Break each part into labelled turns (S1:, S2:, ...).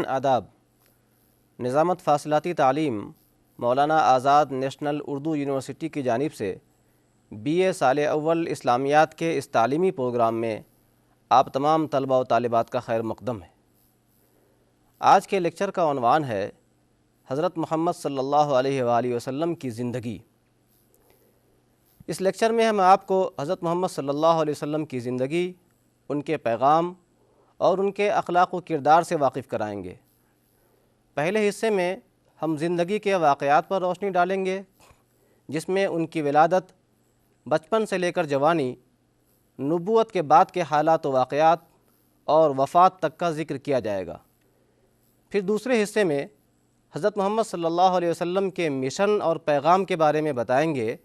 S1: آداب۔ نظامت فاصلاتی تعلیم Maulana Azad national Urdu university کی جانب سے BA سال اول اسلامیات کے اس تعلیمی پروگرام میں آپ تمام طلباء و طالبات کا خیر مقدم ہے۔ آج کے لیکچر کا عنوان ہے حضرت محمد صلی اللہ علیہ وآلہ وسلم کی زندگی۔ اس لیکچر میں ہم آپ کو حضرت محمد صلی اللہ علیہ وسلم کی زندگی، ان کے پیغام اور ان کے اخلاق و کردار سے واقف کرائیں گے۔ پہلے حصے میں ہم زندگی کے واقعات پر روشنی ڈالیں گے، جس میں ان کی ولادت، بچپن سے لے کر جوانی، نبوت کے بعد کے حالات و واقعات اور وفات تک کا ذکر کیا جائے گا۔ پھر دوسرے حصے میں حضرت محمد صلی اللہ علیہ وسلم کے مشن اور پیغام کے بارے میں بتائیں گے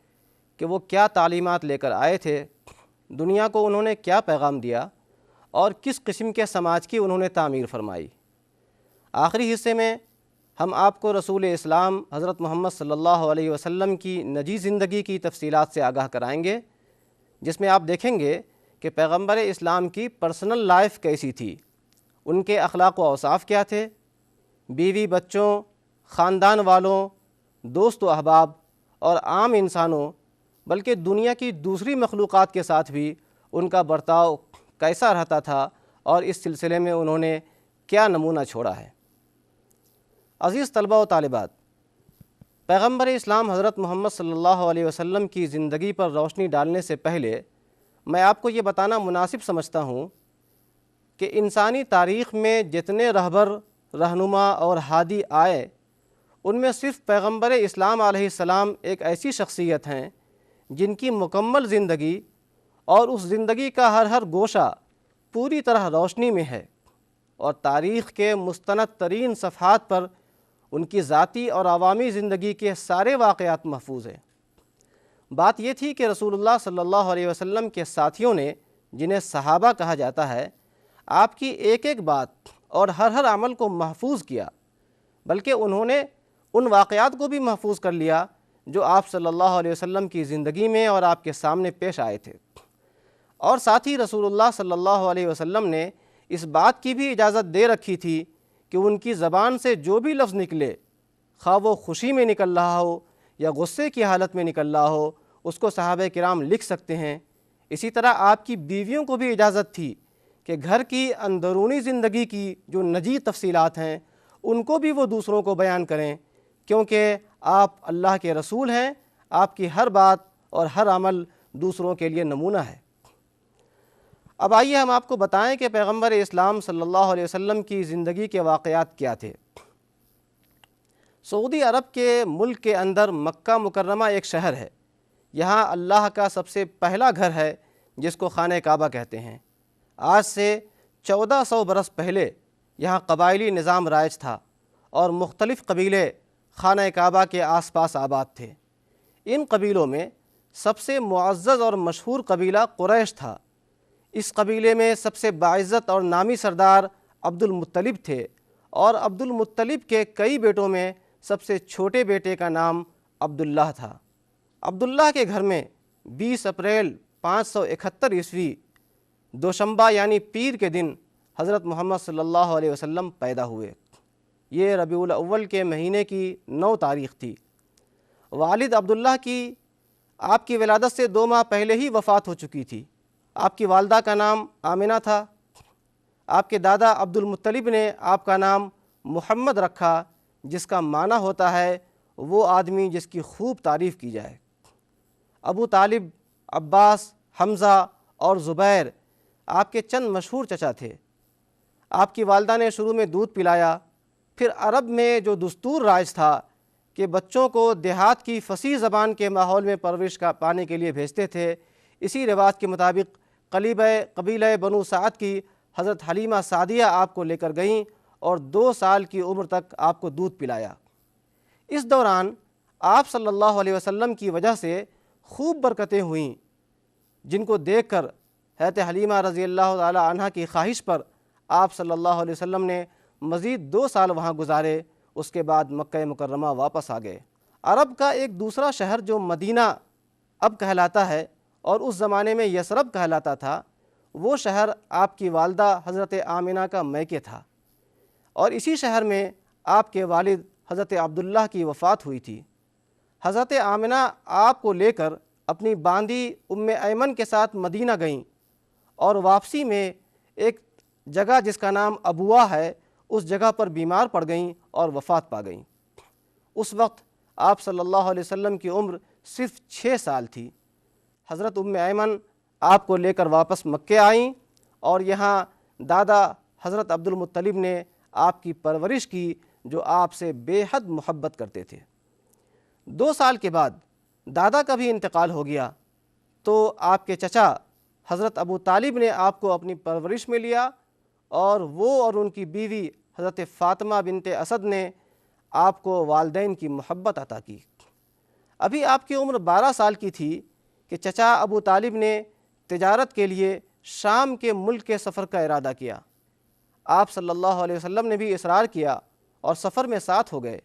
S1: کہ وہ کیا تعلیمات لے کر آئے تھے، دنیا کو انہوں نے کیا پیغام دیا اور کس قسم کے سماج کی انہوں نے تعمیر فرمائی۔ آخری حصے میں ہم آپ کو رسول اسلام حضرت محمد صلی اللہ علیہ وسلم کی نجی زندگی کی تفصیلات سے آگاہ کرائیں گے، جس میں آپ دیکھیں گے کہ پیغمبر اسلام کی پرسنل لائف کیسی تھی، ان کے اخلاق و اوصاف کیا تھے، بیوی بچوں، خاندان والوں، دوست و احباب اور عام انسانوں بلکہ دنیا کی دوسری مخلوقات کے ساتھ بھی ان کا برتاؤ کیسا رہتا تھا اور اس سلسلے میں انہوں نے کیا نمونہ چھوڑا ہے۔ عزیز طلباء و طالبات، پیغمبر اسلام حضرت محمد صلی اللہ علیہ وسلم کی زندگی پر روشنی ڈالنے سے پہلے میں آپ کو یہ بتانا مناسب سمجھتا ہوں کہ انسانی تاریخ میں جتنے رہبر، رہنما اور ہادی آئے، ان میں صرف پیغمبر اسلام علیہ السلام ایک ایسی شخصیت ہیں جن کی مکمل زندگی اور اس زندگی کا ہر گوشہ پوری طرح روشنی میں ہے، اور تاریخ کے مستند ترین صفحات پر ان کی ذاتی اور عوامی زندگی کے سارے واقعات محفوظ ہیں۔ بات یہ تھی کہ رسول اللہ صلی اللہ علیہ وسلم کے ساتھیوں نے، جنہیں صحابہ کہا جاتا ہے، آپ کی ایک ایک بات اور ہر عمل کو محفوظ کیا، بلکہ انہوں نے ان واقعات کو بھی محفوظ کر لیا جو آپ صلی اللہ علیہ وسلم کی زندگی میں اور آپ کے سامنے پیش آئے تھے۔ اور ساتھ ہی رسول اللہ صلی اللہ علیہ وسلم نے اس بات کی بھی اجازت دے رکھی تھی کہ ان کی زبان سے جو بھی لفظ نکلے، خواہ وہ خوشی میں نکل رہا ہو یا غصے کی حالت میں نکل رہا ہو، اس کو صحابہ کرام لکھ سکتے ہیں۔ اسی طرح آپ کی بیویوں کو بھی اجازت تھی کہ گھر کی اندرونی زندگی کی جو نجی تفصیلات ہیں ان کو بھی وہ دوسروں کو بیان کریں، کیونکہ آپ اللہ کے رسول ہیں، آپ کی ہر بات اور ہر عمل دوسروں کے لیے نمونہ ہے۔ اب آئیے ہم آپ کو بتائیں کہ پیغمبر اسلام صلی اللہ علیہ وسلم کی زندگی کے واقعات کیا تھے۔ سعودی عرب کے ملک کے اندر مکہ مکرمہ ایک شہر ہے۔ یہاں اللہ کا سب سے پہلا گھر ہے جس کو خانہ کعبہ کہتے ہیں۔ آج سے 1400 برس پہلے یہاں قبائلی نظام رائج تھا اور مختلف قبیلے خانہ کعبہ کے آس پاس آباد تھے۔ ان قبیلوں میں سب سے معزز اور مشہور قبیلہ قریش تھا۔ اس قبیلے میں سب سے باعزت اور نامی سردار عبد المطلب تھے، اور عبد المطلب کے کئی بیٹوں میں سب سے چھوٹے بیٹے کا نام عبداللہ تھا۔ عبداللہ کے گھر میں 20 اپریل 571 عیسوی دوشنبہ یعنی پیر کے دن حضرت محمد صلی اللہ علیہ وسلم پیدا ہوئے۔ یہ ربیع الاول کے مہینے کی 9 تاریخ تھی۔ والد عبداللہ کی آپ کی ولادت سے 2 ماہ پہلے ہی وفات ہو چکی تھی۔ آپ کی والدہ کا نام آمنہ تھا۔ آپ کے دادا عبد المطلب نے آپ کا نام محمد رکھا، جس کا معنی ہوتا ہے وہ آدمی جس کی خوب تعریف کی جائے۔ ابو طالب، عباس، حمزہ اور زبیر آپ کے چند مشہور چچا تھے۔ آپ کی والدہ نے شروع میں دودھ پلایا، پھر عرب میں جو دستور رائج تھا کہ بچوں کو دیہات کی فصیح زبان کے ماحول میں پرورش پانے کے لیے بھیجتے تھے، اسی رواج کے مطابق قبیلہ بنو سعد کی حضرت حلیمہ سعدیہ آپ کو لے کر گئیں اور 2 سال کی عمر تک آپ کو دودھ پلایا۔ اس دوران آپ صلی اللہ علیہ وسلم کی وجہ سے خوب برکتیں ہوئیں، جن کو دیکھ کر حضرت حلیمہ رضی اللہ تعالی عنہ کی خواہش پر آپ صلی اللہ علیہ وسلم نے مزید 2 سال وہاں گزارے۔ اس کے بعد مکہ مکرمہ واپس آ گئے۔ عرب کا ایک دوسرا شہر جو مدینہ اب کہلاتا ہے اور اس زمانے میں یثرب کہلاتا تھا، وہ شہر آپ کی والدہ حضرت آمنہ کا میکے تھا، اور اسی شہر میں آپ کے والد حضرت عبداللہ کی وفات ہوئی تھی۔ حضرت آمنہ آپ کو لے کر اپنی باندی ام ایمن کے ساتھ مدینہ گئیں، اور واپسی میں ایک جگہ جس کا نام ابوا ہے، اس جگہ پر بیمار پڑ گئیں اور وفات پا گئیں۔ اس وقت آپ صلی اللہ علیہ وسلم کی عمر صرف 6 سال تھی۔ حضرت ام ایمن آپ کو لے کر واپس مکے آئیں، اور یہاں دادا حضرت عبد المطلب نے آپ کی پرورش کی، جو آپ سے بے حد محبت کرتے تھے۔ 2 سال کے بعد دادا کا بھی انتقال ہو گیا، تو آپ کے چچا حضرت ابو طالب نے آپ کو اپنی پرورش میں لیا، اور وہ اور ان کی بیوی حضرت فاطمہ بنت اسد نے آپ کو والدین کی محبت عطا کی۔ ابھی آپ کی عمر 12 سال کی تھی کہ چچا ابو طالب نے تجارت کے لیے شام کے ملک کے سفر کا ارادہ کیا۔ آپ صلی اللہ علیہ وسلم نے بھی اصرار کیا اور سفر میں ساتھ ہو گئے،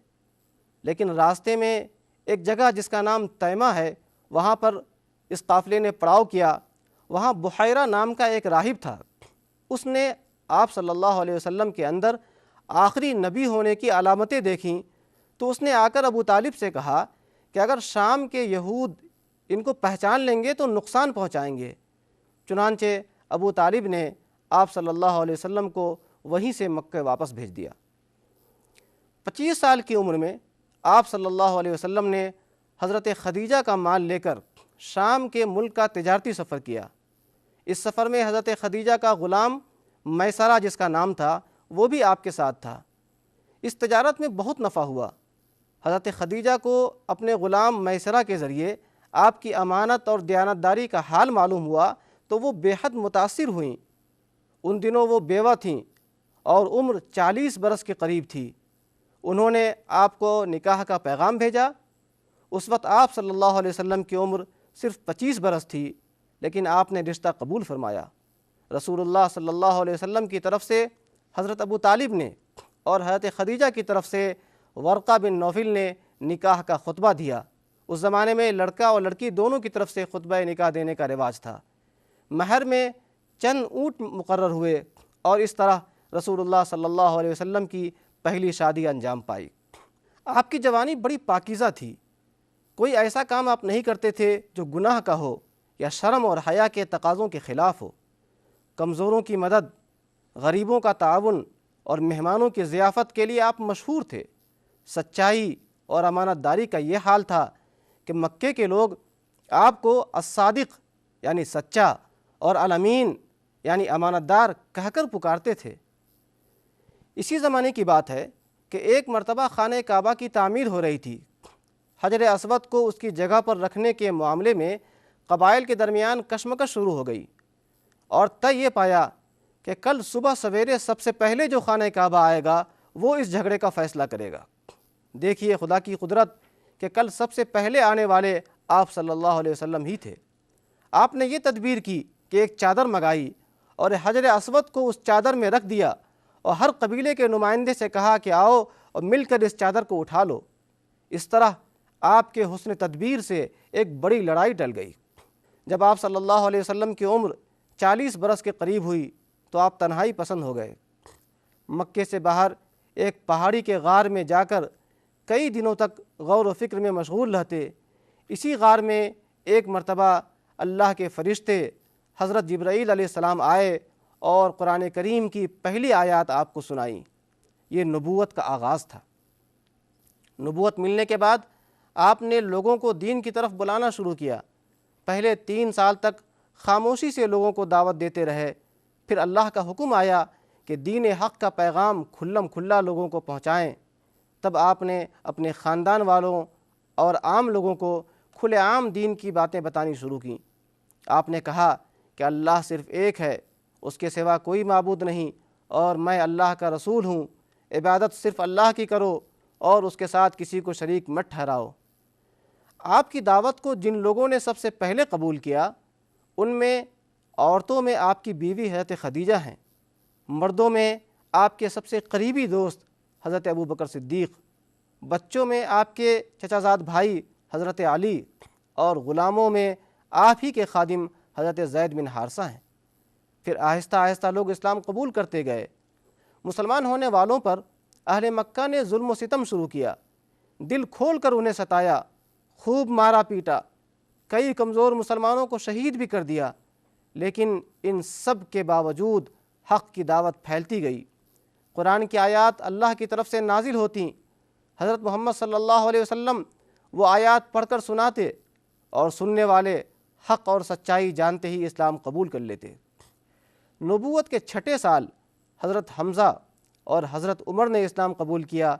S1: لیکن راستے میں ایک جگہ جس کا نام تیمہ ہے، وہاں پر اس قافلے نے پڑاؤ کیا۔ وہاں بحیرہ نام کا ایک راہب تھا، اس نے آپ صلی اللہ علیہ وسلم کے اندر آخری نبی ہونے کی علامتیں دیکھیں، تو اس نے آ کر ابو طالب سے کہا کہ اگر شام کے یہود ان کو پہچان لیں گے تو نقصان پہنچائیں گے۔ چنانچہ ابو طالب نے آپ صلی اللہ علیہ وسلم کو وہیں سے مکہ واپس بھیج دیا۔ 25 سال کی عمر میں آپ صلی اللہ علیہ وسلم نے حضرت خدیجہ کا مال لے کر شام کے ملک کا تجارتی سفر کیا۔ اس سفر میں حضرت خدیجہ کا غلام میسرہ جس کا نام تھا، وہ بھی آپ کے ساتھ تھا۔ اس تجارت میں بہت نفع ہوا۔ حضرت خدیجہ کو اپنے غلام میسرہ کے ذریعے آپ کی امانت اور دیانتداری کا حال معلوم ہوا، تو وہ بے حد متاثر ہوئیں۔ ان دنوں وہ بیوہ تھیں اور عمر 40 برس کے قریب تھی۔ انہوں نے آپ کو نکاح کا پیغام بھیجا۔ اس وقت آپ صلی اللہ علیہ وسلم کی عمر صرف 25 برس تھی، لیکن آپ نے رشتہ قبول فرمایا۔ رسول اللہ صلی اللہ علیہ وسلم کی طرف سے حضرت ابو طالب نے اور حضرت خدیجہ کی طرف سے ورقہ بن نوفل نے نکاح کا خطبہ دیا۔ اس زمانے میں لڑکا اور لڑکی دونوں کی طرف سے خطبہ نکاح دینے کا رواج تھا۔ مہر میں چند اونٹ مقرر ہوئے، اور اس طرح رسول اللہ صلی اللہ علیہ وسلم کی پہلی شادی انجام پائی۔ آپ کی جوانی بڑی پاکیزہ تھی۔ کوئی ایسا کام آپ نہیں کرتے تھے جو گناہ کا ہو یا شرم اور حیا کے تقاضوں کے خلاف ہو۔ کمزوروں کی مدد، غریبوں کا تعاون اور مہمانوں کی ضیافت کے لیے آپ مشہور تھے۔ سچائی اور امانت داری کا یہ حال تھا کہ مکے کے لوگ آپ کو الصادق یعنی سچا اور الامین یعنی امانت دار کہہ کر پکارتے تھے۔ اسی زمانے کی بات ہے کہ ایک مرتبہ خانہ کعبہ کی تعمیر ہو رہی تھی۔ حجر اسود کو اس کی جگہ پر رکھنے کے معاملے میں قبائل کے درمیان کشمکش شروع ہو گئی، اور طے یہ پایا کہ کل صبح سویرے سب سے پہلے جو خانہ کعبہ آئے گا وہ اس جھگڑے کا فیصلہ کرے گا۔ دیکھیے خدا کی قدرت کہ کل سب سے پہلے آنے والے آپ صلی اللہ علیہ وسلم ہی تھے۔ آپ نے یہ تدبیر کی کہ ایک چادر منگائی اور حجر اسود کو اس چادر میں رکھ دیا، اور ہر قبیلے کے نمائندے سے کہا کہ آؤ اور مل کر اس چادر کو اٹھا لو۔ اس طرح آپ کے حسن تدبیر سے ایک بڑی لڑائی ٹل گئی۔ جب آپ صلی اللہ علیہ وسلم کی عمر 40 برس کے قریب ہوئی تو آپ تنہائی پسند ہو گئے۔ مکے سے باہر ایک پہاڑی کے غار میں جا کر کئی دنوں تک غور و فکر میں مشغول رہتے۔ اسی غار میں ایک مرتبہ اللہ کے فرشتے حضرت جبرائیل علیہ السلام آئے اور قرآن کریم کی پہلی آیات آپ کو سنائیں۔ یہ نبوت کا آغاز تھا۔ نبوت ملنے کے بعد آپ نے لوگوں کو دین کی طرف بلانا شروع کیا۔ پہلے 3 سال تک خاموشی سے لوگوں کو دعوت دیتے رہے، پھر اللہ کا حکم آیا کہ دین حق کا پیغام کھلم کھلا لوگوں کو پہنچائیں۔ تب آپ نے اپنے خاندان والوں اور عام لوگوں کو کھلے عام دین کی باتیں بتانی شروع کیں۔ آپ نے کہا کہ اللہ صرف ایک ہے، اس کے سوا کوئی معبود نہیں، اور میں اللہ کا رسول ہوں۔ عبادت صرف اللہ کی کرو اور اس کے ساتھ کسی کو شریک مت ٹھہراؤ۔ آپ کی دعوت کو جن لوگوں نے سب سے پہلے قبول کیا ان میں عورتوں میں آپ کی بیوی حضرت خدیجہ ہیں، مردوں میں آپ کے سب سے قریبی دوست حضرت ابوبکر صدیق، بچوں میں آپ کے چچا زاد بھائی حضرت علی، اور غلاموں میں آپ ہی کے خادم حضرت زید بن حارثہ ہیں۔ پھر آہستہ آہستہ لوگ اسلام قبول کرتے گئے۔ مسلمان ہونے والوں پر اہل مکہ نے ظلم و ستم شروع کیا، دل کھول کر انہیں ستایا، خوب مارا پیٹا، کئی کمزور مسلمانوں کو شہید بھی کر دیا، لیکن ان سب کے باوجود حق کی دعوت پھیلتی گئی۔ قرآن کی آیات اللہ کی طرف سے نازل ہوتیں، حضرت محمد صلی اللہ علیہ وسلم وہ آیات پڑھ کر سناتے اور سننے والے حق اور سچائی جانتے ہی اسلام قبول کر لیتے۔ نبوت کے 6 سال حضرت حمزہ اور حضرت عمر نے اسلام قبول کیا۔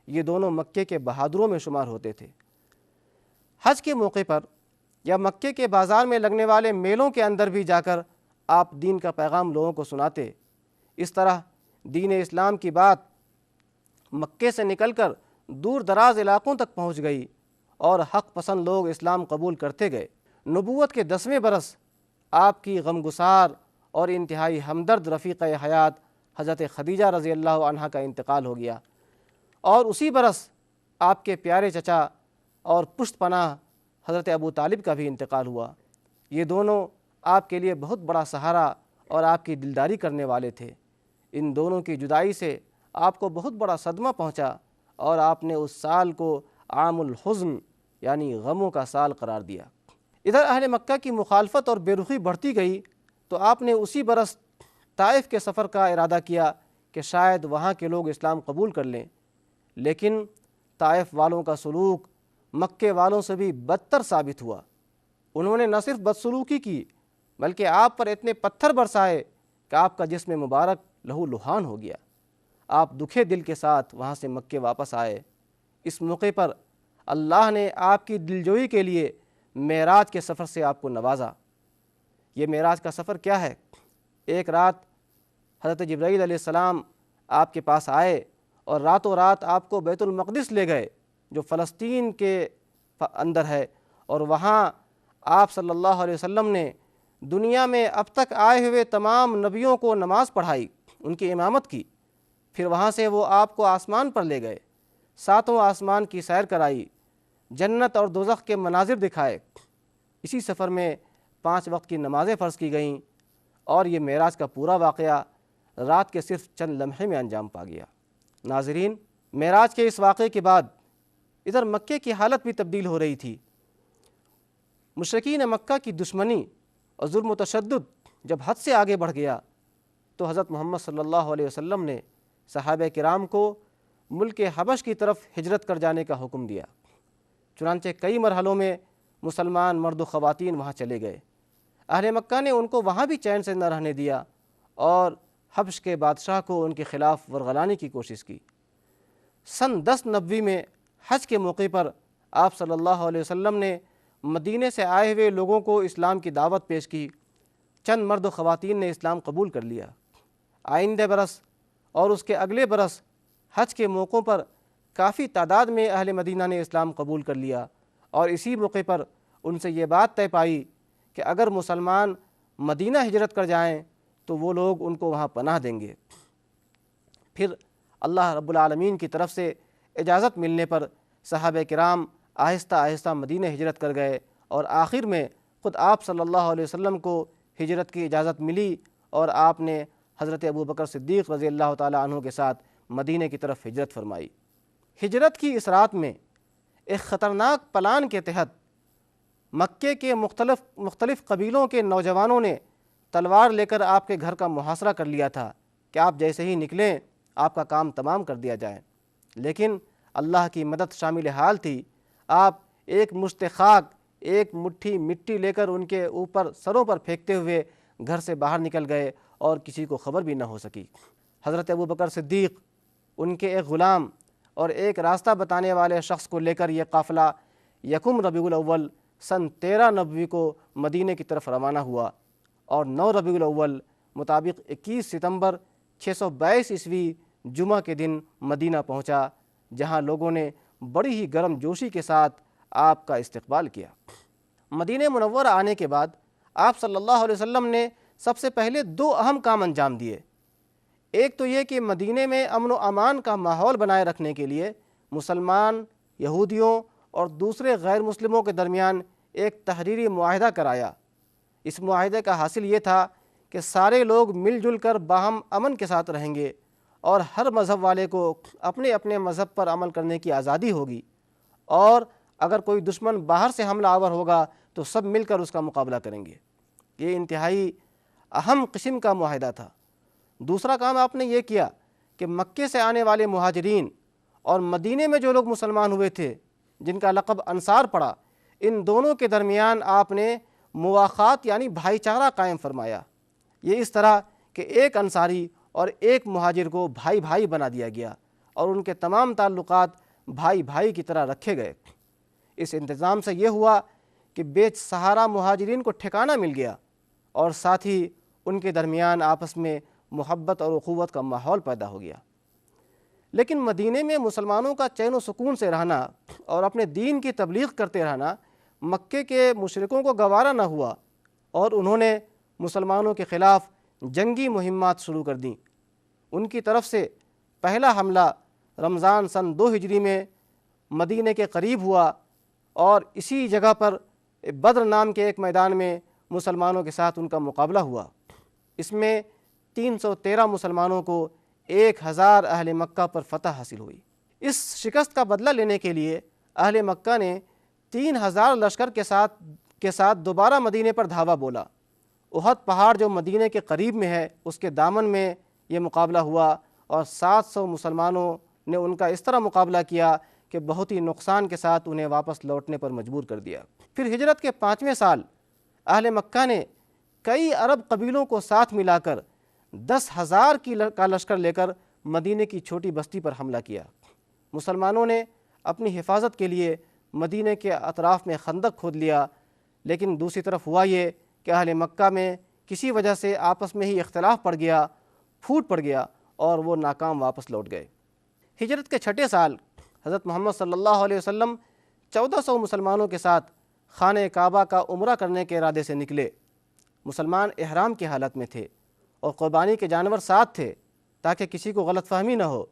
S1: یہ دونوں مکے کے بہادروں میں شمار ہوتے تھے۔ حج کے موقع پر یا مکے کے بازار میں لگنے والے میلوں کے اندر بھی جا کر آپ دین کا پیغام لوگوں کو سناتے۔ اس طرح دین اسلام کی بات مکے سے نکل کر دور دراز علاقوں تک پہنچ گئی اور حق پسند لوگ اسلام قبول کرتے گئے۔ نبوت کے 10ویں برس آپ کی غمگسار اور انتہائی ہمدرد رفیقہ حیات حضرت خدیجہ رضی اللہ عنہا کا انتقال ہو گیا، اور اسی برس آپ کے پیارے چچا اور پشت پناہ حضرت ابو طالب کا بھی انتقال ہوا۔ یہ دونوں آپ کے لیے بہت بڑا سہارا اور آپ کی دلداری کرنے والے تھے۔ ان دونوں کی جدائی سے آپ کو بہت بڑا صدمہ پہنچا اور آپ نے اس سال کو عام الحزن یعنی غموں کا سال قرار دیا۔ ادھر اہل مکہ کی مخالفت اور بے رخی بڑھتی گئی تو آپ نے اسی برس طائف کے سفر کا ارادہ کیا کہ شاید وہاں کے لوگ اسلام قبول کر لیں، لیکن طائف والوں کا سلوک مکے والوں سے بھی بدتر ثابت ہوا۔ انہوں نے نہ صرف بدسلوکی کی بلکہ آپ پر اتنے پتھر برسائے کہ آپ کا جسم مبارک لہو لہان ہو گیا۔ آپ دکھے دل کے ساتھ وہاں سے مکے واپس آئے۔ اس موقع پر اللہ نے آپ کی دلجوئی کے لیے معراج کے سفر سے آپ کو نوازا۔ یہ معراج کا سفر کیا ہے؟ ایک رات حضرت جبرائیل علیہ السلام آپ کے پاس آئے اور راتوں رات آپ کو بیت المقدس لے گئے جو فلسطین کے اندر ہے، اور وہاں آپ صلی اللہ علیہ وسلم نے دنیا میں اب تک آئے ہوئے تمام نبیوں کو نماز پڑھائی، ان کی امامت کی۔ پھر وہاں سے وہ آپ کو آسمان پر لے گئے، 7واں آسمان کی سیر کرائی، جنت اور دوزخ کے مناظر دکھائے۔ اسی سفر میں 5 وقت کی نمازیں فرض کی گئیں، اور یہ معراج کا پورا واقعہ رات کے صرف چند لمحے میں انجام پا گیا۔ ناظرین، معراج کے اس واقعے کے بعد ادھر مکے کی حالت بھی تبدیل ہو رہی تھی۔ مشرکین مکہ کی دشمنی اور ظلم و تشدد جب حد سے آگے بڑھ گیا تو حضرت محمد صلی اللہ علیہ وسلم نے صحابہ کرام کو ملک حبش کی طرف ہجرت کر جانے کا حکم دیا۔ چنانچہ کئی مرحلوں میں مسلمان مرد و خواتین وہاں چلے گئے۔ اہل مکہ نے ان کو وہاں بھی چین سے نہ رہنے دیا اور حبش کے بادشاہ کو ان کے خلاف ورغلانے کی کوشش کی۔ سن 10 نبوی میں حج کے موقع پر آپ صلی اللہ علیہ وسلم نے مدینے سے آئے ہوئے لوگوں کو اسلام کی دعوت پیش کی۔ چند مرد و خواتین نے اسلام قبول کر لیا۔ آئندہ برس اور اس کے اگلے برس حج کے موقعوں پر کافی تعداد میں اہل مدینہ نے اسلام قبول کر لیا، اور اسی موقع پر ان سے یہ بات طے پائی کہ اگر مسلمان مدینہ ہجرت کر جائیں تو وہ لوگ ان کو وہاں پناہ دیں گے۔ پھر اللہ رب العالمین کی طرف سے اجازت ملنے پر صحابہ کرام آہستہ آہستہ مدینہ ہجرت کر گئے، اور آخر میں خود آپ صلی اللہ علیہ وسلم کو ہجرت کی اجازت ملی اور آپ نے حضرت ابوبکر صدیق رضی اللہ تعالیٰ عنہ کے ساتھ مدینہ کی طرف ہجرت فرمائی۔ ہجرت کی اس رات میں ایک خطرناک پلان کے تحت مکے کے مختلف قبیلوں کے نوجوانوں نے تلوار لے کر آپ کے گھر کا محاصرہ کر لیا تھا کہ آپ جیسے ہی نکلیں آپ کا کام تمام کر دیا جائے، لیکن اللہ کی مدد شامل حال تھی۔ آپ ایک مشت خاک، ایک مٹھی مٹی لے کر ان کے اوپر سروں پر پھینکتے ہوئے گھر سے باہر نکل گئے اور کسی کو خبر بھی نہ ہو سکی۔ حضرت ابوبکر صدیق، ان کے ایک غلام اور ایک راستہ بتانے والے شخص کو لے کر یہ قافلہ یکم ربیع الاول سن 13 نبوی کو مدینہ کی طرف روانہ ہوا، اور 9 ربیع الاول مطابق 21 ستمبر 622 عیسوی جمعہ کے دن مدینہ پہنچا، جہاں لوگوں نے بڑی ہی گرم جوشی کے ساتھ آپ کا استقبال کیا۔ مدینہ منورہ آنے کے بعد آپ صلی اللہ علیہ وسلم نے سب سے پہلے 2 اہم کام انجام دیے۔ ایک تو یہ کہ مدینہ میں امن و امان کا ماحول بنائے رکھنے کے لیے مسلمان، یہودیوں اور دوسرے غیر مسلموں کے درمیان ایک تحریری معاہدہ کرایا۔ اس معاہدے کا حاصل یہ تھا کہ سارے لوگ مل جل کر باہم امن کے ساتھ رہیں گے اور ہر مذہب والے کو اپنے اپنے مذہب پر عمل کرنے کی آزادی ہوگی، اور اگر کوئی دشمن باہر سے حملہ آور ہوگا تو سب مل کر اس کا مقابلہ کریں گے۔ یہ انتہائی اہم قسم کا معاہدہ تھا۔ دوسرا کام آپ نے یہ کیا کہ مکے سے آنے والے مہاجرین اور مدینے میں جو لوگ مسلمان ہوئے تھے جن کا لقب انصار پڑا، ان دونوں کے درمیان آپ نے مواخات یعنی بھائی چارہ قائم فرمایا۔ یہ اس طرح کہ ایک انصاری اور ایک مہاجر کو بھائی بھائی بنا دیا گیا اور ان کے تمام تعلقات بھائی بھائی کی طرح رکھے گئے۔ اس انتظام سے یہ ہوا کہ بے سہارا مہاجرین کو ٹھکانہ مل گیا اور ساتھ ہی ان کے درمیان آپس میں محبت اور اخوت کا ماحول پیدا ہو گیا۔ لیکن مدینے میں مسلمانوں کا چین و سکون سے رہنا اور اپنے دین کی تبلیغ کرتے رہنا مکے کے مشرکوں کو گوارا نہ ہوا، اور انہوں نے مسلمانوں کے خلاف جنگی مہمات شروع کر دیں۔ ان کی طرف سے پہلا حملہ رمضان سن 2 ہجری میں مدینے کے قریب ہوا، اور اسی جگہ پر بدر نام کے ایک میدان میں مسلمانوں کے ساتھ ان کا مقابلہ ہوا۔ اس میں 313 مسلمانوں کو 1000 اہل مکہ پر فتح حاصل ہوئی۔ اس شکست کا بدلہ لینے کے لیے اہل مکہ نے 3000 لشکر کے ساتھ دوبارہ مدینے پر دھاوا بولا۔ احد پہاڑ جو مدینے کے قریب میں ہے اس کے دامن میں یہ مقابلہ ہوا، اور 700 مسلمانوں نے ان کا اس طرح مقابلہ کیا کہ بہت ہی نقصان کے ساتھ انہیں واپس لوٹنے پر مجبور کر دیا۔ پھر ہجرت کے 5ویں سال اہل مکہ نے کئی عرب قبیلوں کو ساتھ ملا کر 10,000 کا لشکر لے کر مدینے کی چھوٹی بستی پر حملہ کیا۔ مسلمانوں نے اپنی حفاظت کے لیے مدینے کے اطراف میں خندق کھود لیا، لیکن دوسری طرف ہوا یہ کہ اہل مکہ میں کسی وجہ سے آپس میں ہی اختلاف پھوٹ پڑ گیا اور وہ ناکام واپس لوٹ گئے۔ ہجرت کے 6 سال حضرت محمد صلی اللہ علیہ وسلم 1400 مسلمانوں کے ساتھ خانہ کعبہ کا عمرہ کرنے کے ارادے سے نکلے۔ مسلمان احرام کی حالت میں تھے اور قربانی کے جانور ساتھ تھے تاکہ کسی کو غلط فہمی نہ ہو،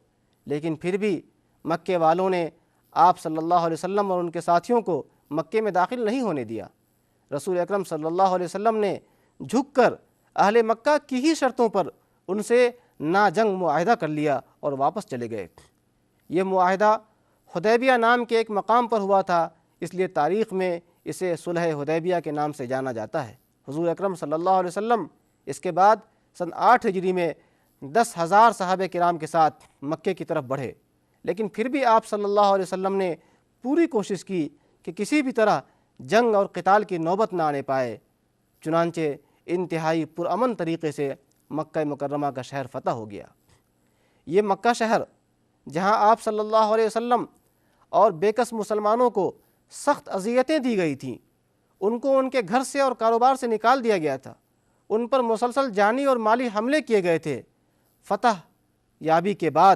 S1: لیکن پھر بھی مکے والوں نے آپ صلی اللہ علیہ وسلم اور ان کے ساتھیوں کو مکے میں داخل نہیں ہونے دیا۔ رسول اکرم صلی اللہ علیہ وسلم نے جھک کر اہل مکہ کی ہی شرطوں پر ان سے نا جنگ معاہدہ کر لیا اور واپس چلے گئے۔ یہ معاہدہ حدیبیہ نام کے ایک مقام پر ہوا تھا، اس لیے تاریخ میں اسے صلح حدیبیہ کے نام سے جانا جاتا ہے۔ حضور اکرم صلی اللہ علیہ وسلم اس کے بعد سن 8 ہجری میں 10,000 صحابہ کرام کے ساتھ مکے کی طرف بڑھے، لیکن پھر بھی آپ صلی اللہ علیہ وسلم نے پوری کوشش کی کہ کسی بھی طرح جنگ اور قتال کی نوبت نہ آنے پائے۔ چنانچہ انتہائی پرامن طریقے سے مکہ مکرمہ کا شہر فتح ہو گیا۔ یہ مکہ شہر جہاں آپ صلی اللہ علیہ وسلم اور بے کس مسلمانوں کو سخت اذیتیں دی گئی تھیں، ان کو ان کے گھر سے اور کاروبار سے نکال دیا گیا تھا، ان پر مسلسل جانی اور مالی حملے کیے گئے تھے، فتح یابی کے بعد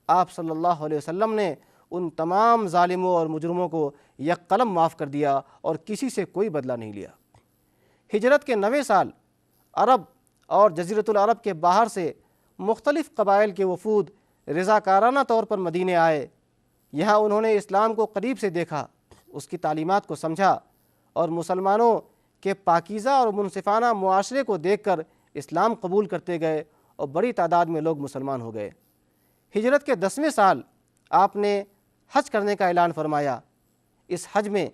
S1: آپ صلی اللہ علیہ وسلم نے ان تمام ظالموں اور مجرموں کو یک قلم معاف کر دیا اور کسی سے کوئی بدلہ نہیں لیا۔ ہجرت کے 9ویں سال عرب اور جزیرۃ العرب کے باہر سے مختلف قبائل کے وفود رضاکارانہ طور پر مدینے آئے۔ یہاں انہوں نے اسلام کو قریب سے دیکھا، اس کی تعلیمات کو سمجھا اور مسلمانوں کے پاکیزہ اور منصفانہ معاشرے کو دیکھ کر اسلام قبول کرتے گئے اور بڑی تعداد میں لوگ مسلمان ہو گئے۔ ہجرت کے 10ویں سال آپ نے حج کرنے کا اعلان فرمایا۔ اس حج میں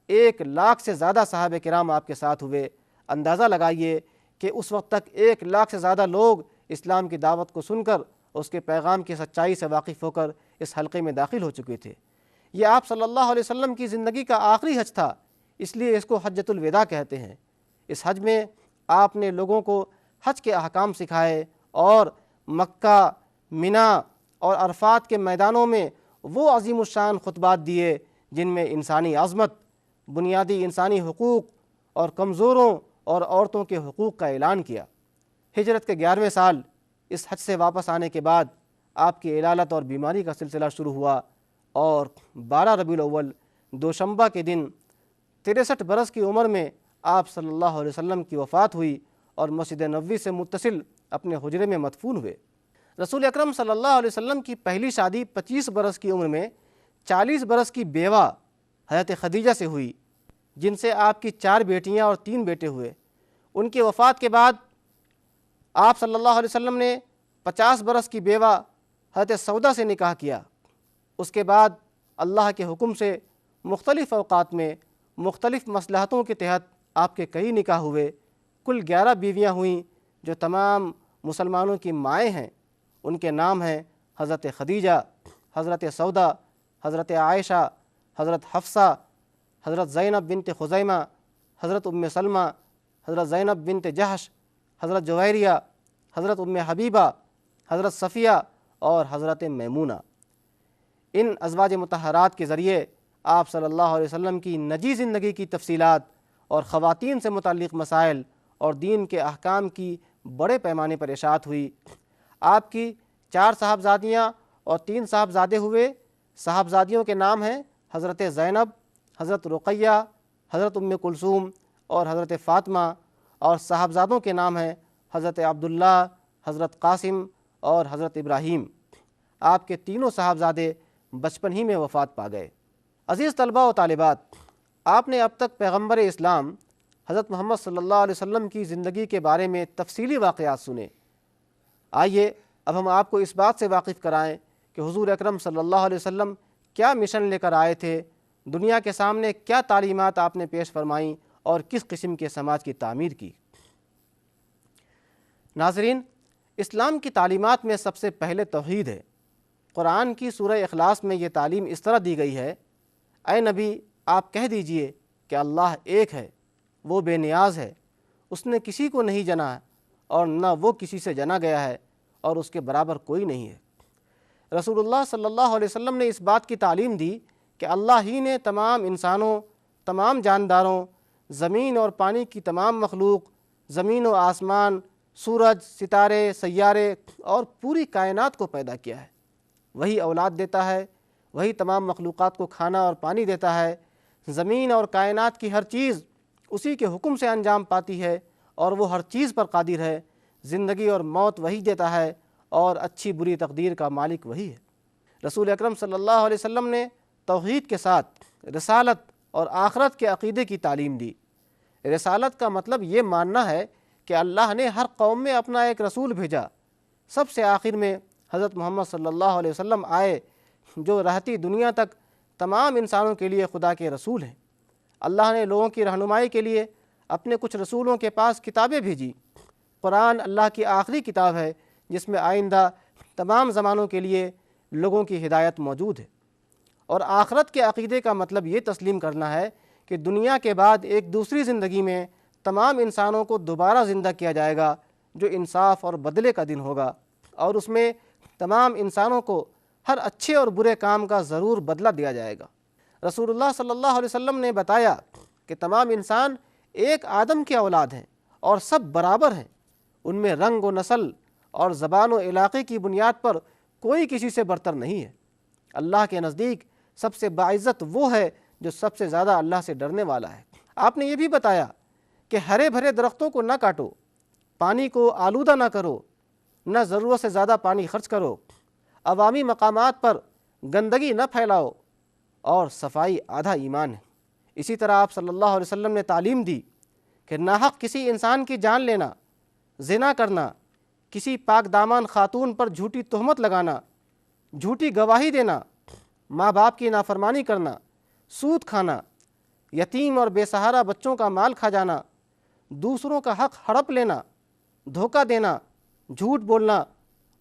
S1: 1 لاکھ سے زیادہ صحابہ کرام آپ کے ساتھ ہوئے۔ اندازہ لگائیے کہ اس وقت تک 1 لاکھ سے زیادہ لوگ اسلام کی دعوت کو سن کر اس کے پیغام کی سچائی سے واقف ہو کر اس حلقے میں داخل ہو چکے تھے۔ یہ آپ صلی اللہ علیہ وسلم کی زندگی کا آخری حج تھا، اس لیے اس کو حجۃ الوداع کہتے ہیں۔ اس حج میں آپ نے لوگوں کو حج کے احکام سکھائے اور مکہ، منا اور عرفات کے میدانوں میں وہ عظیم الشان خطبات دیے جن میں انسانی عظمت، بنیادی انسانی حقوق اور کمزوروں اور عورتوں کے حقوق کا اعلان کیا۔ ہجرت کے 11ویں سال اس حج سے واپس آنے کے بعد آپ کی علالت اور بیماری کا سلسلہ شروع ہوا اور 12 ربیع الاول دوشنبہ کے دن 63 برس کی عمر میں آپ صلی اللہ علیہ وسلم کی وفات ہوئی اور مسجد نبوی سے متصل اپنے حجرے میں مدفون ہوئے۔ رسول اکرم صلی اللہ علیہ وسلم کی پہلی شادی 25 برس کی عمر میں 40 برس کی بیوہ حضرت خدیجہ سے ہوئی، جن سے آپ کی 4 بیٹیاں اور 3 بیٹے ہوئے۔ ان کی وفات کے بعد آپ صلی اللہ علیہ وسلم نے 50 برس کی بیوہ حضرت سودا سے نکاح کیا۔ اس کے بعد اللہ کے حکم سے مختلف اوقات میں مختلف مصلحتوں کے تحت آپ کے کئی نکاح ہوئے۔ کل 11 بیویاں ہوئیں جو تمام مسلمانوں کی مائیں ہیں۔ ان کے نام ہیں حضرت خدیجہ، حضرت سودا، حضرت عائشہ، حضرت حفصہ، حضرت زینب بنت خزیمہ، حضرت ام سلمہ، حضرت زینب بنت جحش، حضرت جویریہ، حضرت ام حبیبہ، حضرت صفیہ اور حضرت میمونہ۔ ان ازواج مطہرات کے ذریعے آپ صلی اللہ علیہ وسلم کی نجی زندگی کی تفصیلات اور خواتین سے متعلق مسائل اور دین کے احکام کی بڑے پیمانے پر اشاعت ہوئی۔ آپ کی 4 صاحبزادیاں اور 3 صاحبزادے ہوئے۔ صاحبزادیوں کے نام ہیں حضرت زینب، حضرت رقیہ، حضرت ام کلثوم اور حضرت فاطمہ، اور صاحبزادوں کے نام ہیں حضرت عبداللہ، حضرت قاسم اور حضرت ابراہیم۔ آپ کے تینوں صاحبزادے بچپن ہی میں وفات پا گئے۔ عزیز طلباء و طالبات، آپ نے اب تک پیغمبر اسلام حضرت محمد صلی اللہ علیہ وسلم کی زندگی کے بارے میں تفصیلی واقعات سنے۔ آئیے اب ہم آپ کو اس بات سے واقف کرائیں کہ حضور اکرم صلی اللہ علیہ وسلم کیا مشن لے کر آئے تھے، دنیا کے سامنے کیا تعلیمات آپ نے پیش فرمائیں اور کس قسم کے سماج کی تعمیر کی۔ ناظرین، اسلام کی تعلیمات میں سب سے پہلے توحید ہے۔ قرآن کی سورہ اخلاص میں یہ تعلیم اس طرح دی گئی ہے: اے نبی، آپ کہہ دیجئے کہ اللہ ایک ہے، وہ بے نیاز ہے، اس نے کسی کو نہیں جنا اور نہ وہ کسی سے جنا گیا ہے، اور اس کے برابر کوئی نہیں ہے۔ رسول اللہ صلی اللہ علیہ وسلم نے اس بات کی تعلیم دی کہ اللہ ہی نے تمام انسانوں، تمام جانداروں، زمین اور پانی کی تمام مخلوق، زمین و آسمان، سورج، ستارے، سیارے اور پوری کائنات کو پیدا کیا ہے۔ وہی اولاد دیتا ہے، وہی تمام مخلوقات کو کھانا اور پانی دیتا ہے۔ زمین اور کائنات کی ہر چیز اسی کے حکم سے انجام پاتی ہے اور وہ ہر چیز پر قادر ہے۔ زندگی اور موت وہی دیتا ہے اور اچھی بری تقدیر کا مالک وہی ہے۔ رسول اکرم صلی اللہ علیہ وسلم نے توحید کے ساتھ رسالت اور آخرت کے عقیدے کی تعلیم دی۔ رسالت کا مطلب یہ ماننا ہے کہ اللہ نے ہر قوم میں اپنا ایک رسول بھیجا۔ سب سے آخر میں حضرت محمد صلی اللہ علیہ وسلم آئے، جو رہتی دنیا تک تمام انسانوں کے لیے خدا کے رسول ہیں۔ اللہ نے لوگوں کی رہنمائی کے لیے اپنے کچھ رسولوں کے پاس کتابیں بھیجی۔ قرآن اللہ کی آخری کتاب ہے جس میں آئندہ تمام زمانوں کے لیے لوگوں کی ہدایت موجود ہے۔ اور آخرت کے عقیدے کا مطلب یہ تسلیم کرنا ہے کہ دنیا کے بعد ایک دوسری زندگی میں تمام انسانوں کو دوبارہ زندہ کیا جائے گا، جو انصاف اور بدلے کا دن ہوگا، اور اس میں تمام انسانوں کو ہر اچھے اور برے کام کا ضرور بدلہ دیا جائے گا۔ رسول اللہ صلی اللہ علیہ وسلم نے بتایا کہ تمام انسان ایک آدم کے اولاد ہیں اور سب برابر ہیں، ان میں رنگ و نسل اور زبان و علاقے کی بنیاد پر کوئی کسی سے برتر نہیں ہے۔ اللہ کے نزدیک سب سے باعزت وہ ہے جو سب سے زیادہ اللہ سے ڈرنے والا ہے۔ آپ نے یہ بھی بتایا کہ ہرے بھرے درختوں کو نہ کاٹو، پانی کو آلودہ نہ کرو، نہ ضرورت سے زیادہ پانی خرچ کرو، عوامی مقامات پر گندگی نہ پھیلاؤ، اور صفائی آدھا ایمان ہے۔ اسی طرح آپ صلی اللہ علیہ وسلم نے تعلیم دی کہ ناحق کسی انسان کی جان لینا، زنا کرنا، کسی پاک دامن خاتون پر جھوٹی تہمت لگانا، جھوٹی گواہی دینا، ماں باپ کی نافرمانی کرنا، سود کھانا، یتیم اور بے سہارا بچوں کا مال کھا جانا، دوسروں کا حق ہڑپ لینا، دھوکہ دینا، جھوٹ بولنا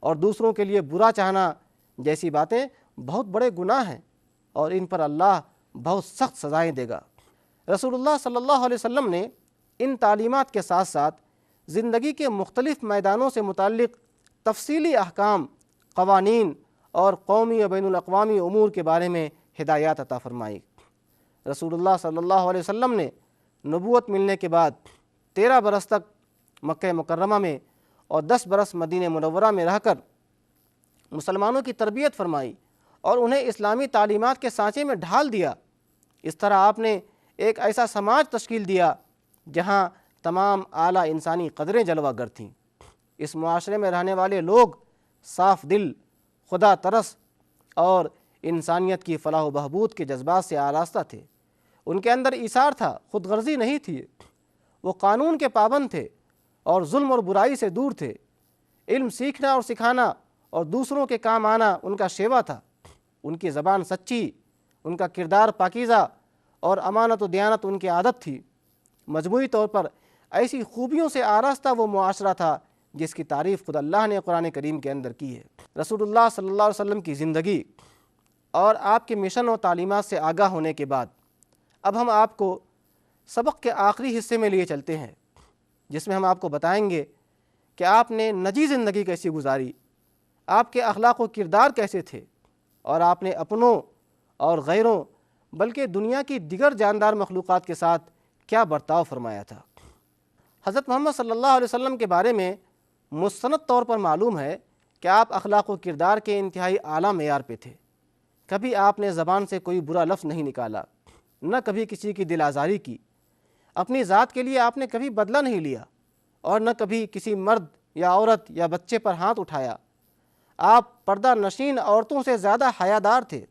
S1: اور دوسروں کے لیے برا چاہنا جیسی باتیں بہت بڑے گناہ ہیں، اور ان پر اللہ بہت سخت سزائیں دے گا۔ رسول اللہ صلی اللہ علیہ وسلم نے ان تعلیمات کے ساتھ ساتھ زندگی کے مختلف میدانوں سے متعلق تفصیلی احکام، قوانین اور قومی و بین الاقوامی امور کے بارے میں ہدایات عطا فرمائی۔ رسول اللہ صلی اللہ علیہ وسلم نے نبوت ملنے کے بعد 13 برس تک مکہ مکرمہ میں اور 10 برس مدینہ منورہ میں رہ کر مسلمانوں کی تربیت فرمائی اور انہیں اسلامی تعلیمات کے سانچے میں ڈھال دیا۔ اس طرح آپ نے ایک ایسا سماج تشکیل دیا جہاں تمام اعلیٰ انسانی قدریں جلوہ گر تھیں۔ اس معاشرے میں رہنے والے لوگ صاف دل، خدا ترس اور انسانیت کی فلاح و بہبود کے جذبات سے آراستہ تھے۔ ان کے اندر ایثار تھا، خود غرضی نہیں تھی۔ وہ قانون کے پابند تھے اور ظلم اور برائی سے دور تھے۔ علم سیکھنا اور سکھانا اور دوسروں کے کام آنا ان کا شیوا تھا۔ ان کی زبان سچی، ان کا کردار پاکیزہ اور امانت و دیانت ان کی عادت تھی۔ مجموعی طور پر ایسی خوبیوں سے آراستہ وہ معاشرہ تھا جس کی تعریف خود اللہ نے قرآن کریم کے اندر کی ہے۔ رسول اللہ صلی اللہ علیہ وسلم کی زندگی اور آپ کے مشن و تعلیمات سے آگاہ ہونے کے بعد اب ہم آپ کو سبق کے آخری حصے میں لیے چلتے ہیں، جس میں ہم آپ کو بتائیں گے کہ آپ نے نجی زندگی کیسی گزاری، آپ کے اخلاق و کردار کیسے تھے، اور آپ نے اپنوں اور غیروں بلکہ دنیا کی دیگر جاندار مخلوقات کے ساتھ کیا برتاؤ فرمایا تھا۔ حضرت محمد صلی اللہ علیہ وسلم کے بارے میں مستند طور پر معلوم ہے کہ آپ اخلاق و کردار کے انتہائی اعلیٰ معیار پہ تھے۔ کبھی آپ نے زبان سے کوئی برا لفظ نہیں نکالا، نہ کبھی کسی کی دل آزاری کی۔ اپنی ذات کے لیے آپ نے کبھی بدلہ نہیں لیا اور نہ کبھی کسی مرد یا عورت یا بچے پر ہاتھ اٹھایا۔ آپ پردہ نشین عورتوں سے زیادہ حیادار تھے،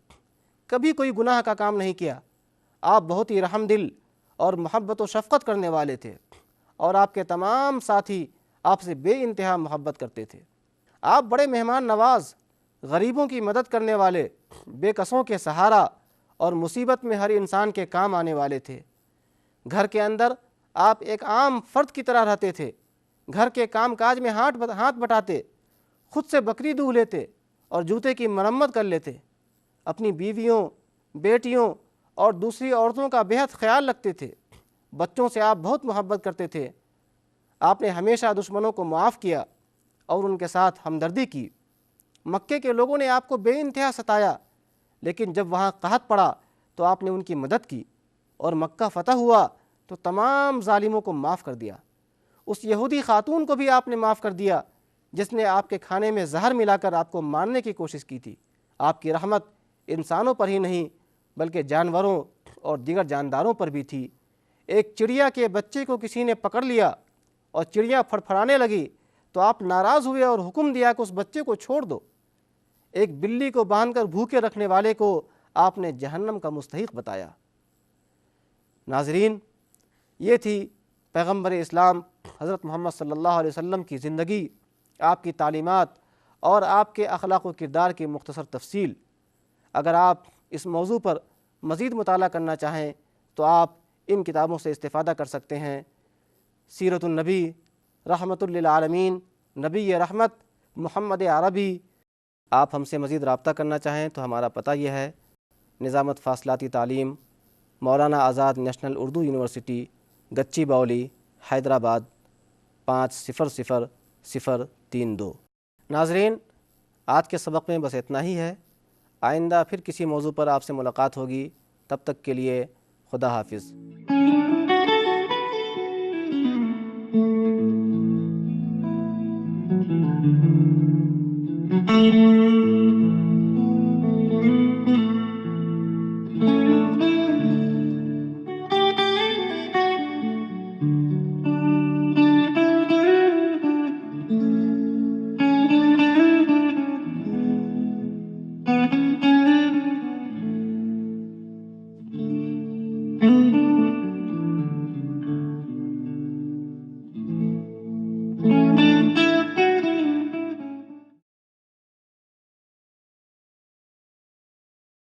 S1: کبھی کوئی گناہ کا کام نہیں کیا۔ آپ بہت ہی رحم دل اور محبت و شفقت کرنے والے تھے، اور آپ کے تمام ساتھی آپ سے بے انتہا محبت کرتے تھے۔ آپ بڑے مہمان نواز، غریبوں کی مدد کرنے والے، بے کسوں کے سہارا اور مصیبت میں ہر انسان کے کام آنے والے تھے۔ گھر کے اندر آپ ایک عام فرد کی طرح رہتے تھے، گھر کے کام کاج میں ہاتھ بٹاتے، خود سے بکری دودھ لیتے اور جوتے کی مرمت کر لیتے۔ اپنی بیویوں، بیٹیوں اور دوسری عورتوں کا بہت خیال رکھتے تھے۔ بچوں سے آپ بہت محبت کرتے تھے۔ آپ نے ہمیشہ دشمنوں کو معاف کیا اور ان کے ساتھ ہمدردی کی۔ مکے کے لوگوں نے آپ کو بے انتہا ستایا، لیکن جب وہاں قحط پڑا تو آپ نے ان کی مدد کی، اور مکہ فتح ہوا تو تمام ظالموں کو معاف کر دیا۔ اس یہودی خاتون کو بھی آپ نے معاف کر دیا جس نے آپ کے کھانے میں زہر ملا کر آپ کو مارنے کی کوشش کی تھی۔ آپ کی رحمت انسانوں پر ہی نہیں بلکہ جانوروں اور دیگر جانداروں پر بھی تھی۔ ایک چڑیا کے بچے کو کسی نے پکڑ لیا اور چڑیا پھڑپھڑانے لگی تو آپ ناراض ہوئے اور حکم دیا کہ اس بچے کو چھوڑ دو۔ ایک بلی کو باندھ کر بھوکے رکھنے والے کو آپ نے جہنم کا مستحق بتایا۔ ناظرین، یہ تھی پیغمبر اسلام حضرت محمد صلی اللہ علیہ وسلم کی زندگی، آپ کی تعلیمات اور آپ کے اخلاق و کردار کی مختصر تفصیل۔ اگر آپ اس موضوع پر مزید مطالعہ کرنا چاہیں تو آپ ان کتابوں سے استفادہ کر سکتے ہیں۔ سیرت النبی، رحمت للعالمین، نبی رحمت محمد عربی۔ آپ ہم سے مزید رابطہ کرنا چاہیں تو ہمارا پتہ یہ ہے: نظامت فاصلاتی تعلیم، Maulana Azad national Urdu university, گچی Baoule, Hyderabad 500032۔ ناظرین، آج کے سبق میں بس اتنا ہی ہے۔ آئندہ پھر کسی موضوع پر آپ سے ملاقات ہوگی، تب تک کے لیے خدا حافظ۔